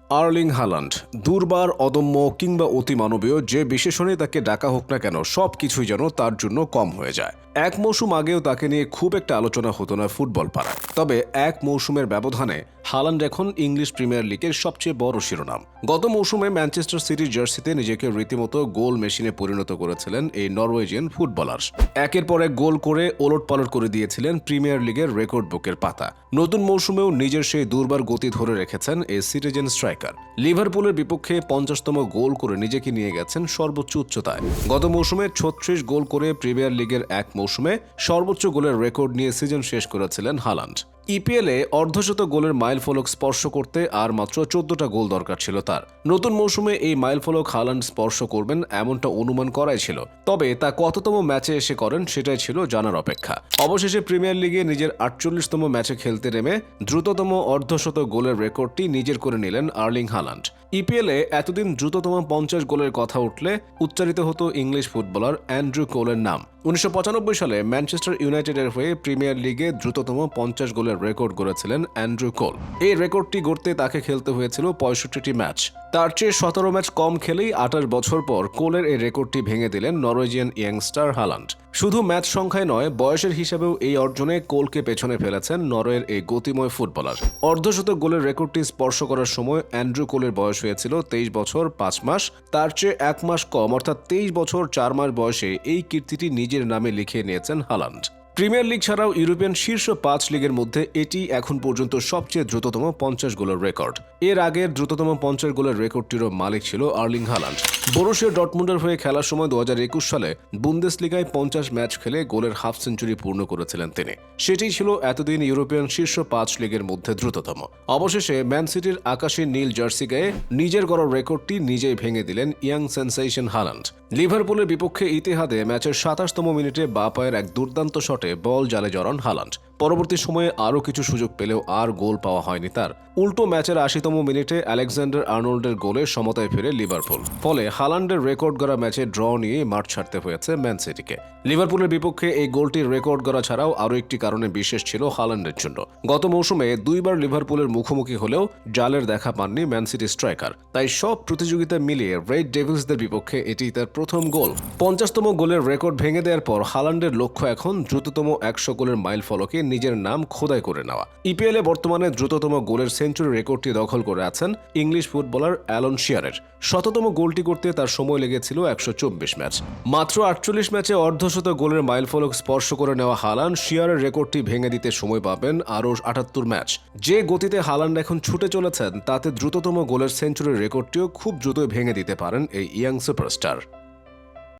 Erling Haaland দুর্বার, অদম্য কিংবা অতিমানবীয় যে বিশেষণে তাকে ডাকা হোক না কেন সবকিছুই যেন তার জন্য কম হয়ে যায়। এক মৌসুম আগেও তাকে নিয়ে খুব একটা আলোচনা হতো না ফুটবল পাড়ায়, তবে এক মৌসুমের ব্যবধানে হালান্ড এখন ইংলিশ প্রিমিয়ার লিগের সবচেয়ে বড় শিরোনাম। গত মৌসুমে ম্যানচেস্টার সিটির জার্সিতে নিজেকে রীতিমতো গোল মেশিনে পরিণত করেছিলেন এই নরওয়েজিয়ান ফুটবলার। একের পর এক গোল করে ওলটপালট করে দিয়েছিলেন প্রিমিয়ার লিগের রেকর্ড বুকের পাতা। নতুন মৌসুমেও নিজের সেই দুর্বার গতি ধরে রেখেছেন এই সিটিজেন স্ট্রাইকার। লিভারপুলের বিপক্ষে 50তম গোল করে নিজেকে নিয়ে গেছেন সর্বোচ্চ উচ্চতায়। গত মৌসুমে 36 গোল করে প্রিমিয়ার লিগের এক মৌসুমে সর্বোচ্চ গোলের রেকর্ড নিয়ে সিজন শেষ করেছিলেন হালান্ড। ইপিএলে অর্ধশত গোলের মাইলফলক স্পর্শ করতে আর মাত্র 14টা গোল দরকার ছিল তার। নতুন মৌসুমে এই মাইলফলক হালান্ড স্পর্শ করবেন এমনটা অনুমান করাই ছিল, তবে তা কততম ম্যাচে এসে করেন সেটাই ছিল জানার অপেক্ষা। অবশেষে প্রিমিয়ার লিগে নিজের 48তম ম্যাচে খেলতে নেমে দ্রুততম অর্ধশত গোলের রেকর্ডটি নিজের করে নিলেন আর্লিং হালান্ড। ইপিএলে এতদিন দ্রুততম 50 গোলের কথা উঠলে উচ্চারিত হতো ইংলিশ ফুটবলার অ্যান্ড্রু কোলের নাম। 1995 সালে ম্যানচেস্টার ইউনাইটেডের হয়ে প্রিমিয়ার লিগে দ্রুততম 50 গোলের রেকর্ড গড়েছিলেন অ্যান্ড্রু কোল। এই রেকর্ডটি গড়তে তাকে খেলতে হয়েছিল 65টি ম্যাচ। তার চেয়ে 17 ম্যাচ কম খেলেই 28 বছর পর কোলের এই রেকর্ডটি ভেঙে দিলেন নরওয়েজিয়ান ইয়াংস্টার হালান্ড। শুধু ম্যাচ সংখ্যায় নয়, বয়সের হিসাবেও এই অর্জনে কোলকে পেছনে ফেলেছেন নরওয়ের এই গতিময় ফুটবলার। অর্ধশত গোলের রেকর্ডটি স্পর্শ করার সময় অ্যান্ড্রু কোলের বয়স হয়েছিল 23 বছর 5 মাস। তার চেয়ে 1 মাস কম অর্থাৎ 23 বছর 4 মাস বয়সে এই কীর্তিটি নিজের নামে লিখে নিয়েছেন হালান্ড। প্রিমিয়ার লিগ ছাড়াও ইউরোপিয়ান শীর্ষ 5 লিগের মধ্যে এটি এখন পর্যন্ত সবচেয়ে দ্রুততম 50 গোলের রেকর্ড। এর আগের দ্রুততম 50 গোলের রেকর্ডটিরও মালিক ছিল আর্লিং হালান্ড। বরুসিয়া ডর্টমুন্ডের হয়ে খেলার সময় 2021 সালে বুন্দেসলিগায় 50 ম্যাচ খেলে গোলের হাফ সেঞ্চুরি পূর্ণ করেছিলেন তিনি। সেটিই ছিল এতদিন ইউরোপিয়ান শীর্ষ 5 লিগের মধ্যে দ্রুততম। অবশেষে ম্যান সিটির আকাশী নীল জার্সি গায়ে নিজের গড়া রেকর্ডটি নিজেই ভেঙে দিলেন ইয়াং সেন্সেশন হালান্ড। লিভারপুলের বিপক্ষে ইতিহাদে ম্যাচের 27তম মিনিটে বাঁ পায়ের এক দুর্দান্ত শটে বল জালে জড়ান হালান্ড। পরবর্তী সময়ে আরও কিছু সুযোগ পেলেও আর গোল পাওয়া হয়নি তার। উল্টো ম্যাচের 80তম মিনিটে আলেকজান্ডার আর্নল্ডের গোলে সমতায় ফিরে লিভারপুল। ফলে হালান্ডের রেকর্ড গড়া ম্যাচে ড্র নিয়ে মাঠ ছাড়তে হয়েছে ম্যান সিটিকে। লিভারপুলের বিপক্ষে এই গোলটির রেকর্ড গড়া ছাড়াও আরও একটি কারণে বিশেষ ছিল হালান্ডের জন্য। গত মৌসুমে 2বার লিভারপুলের মুখোমুখি হলেও জালের দেখা পাননি ম্যান সিটি স্ট্রাইকার। তাই সব প্রতিযোগিতা মিলিয়ে রেড ডেভিলসদের বিপক্ষে এটি তার প্রথম গোল। 50তম গোলের রেকর্ড ভেঙে দেওয়ার পর হালান্ডের লক্ষ্য এখন দ্রুততম 100 গোলের মাইল ফলকে নিজের নাম খোদাই করে নেওয়া। ইপিএলে বর্তমানে দ্রুততম গোলের সেঞ্চুরি রেকর্ডটি দখল করে আছেন ইংলিশ ফুটবলার অ্যালন শিয়ারের। 100তম গোলটি করতে তার সময় লেগেছিল 124 ম্যাচ। মাত্র 48 ম্যাচে অর্ধশত গোলের মাইলফলক স্পর্শ করে নেওয়া হালান্ড শিয়ারের রেকর্ডটি ভেঙে দিতে সময় পাবেন আরও 78 ম্যাচ। যে গতিতে হালান্ড এখন ছুটে চলেছেন তাতে দ্রুততম গোলের সেঞ্চুরির রেকর্ডটিও খুব দ্রুতই ভেঙে দিতে পারেন এই ইয়াং সুপারস্টার।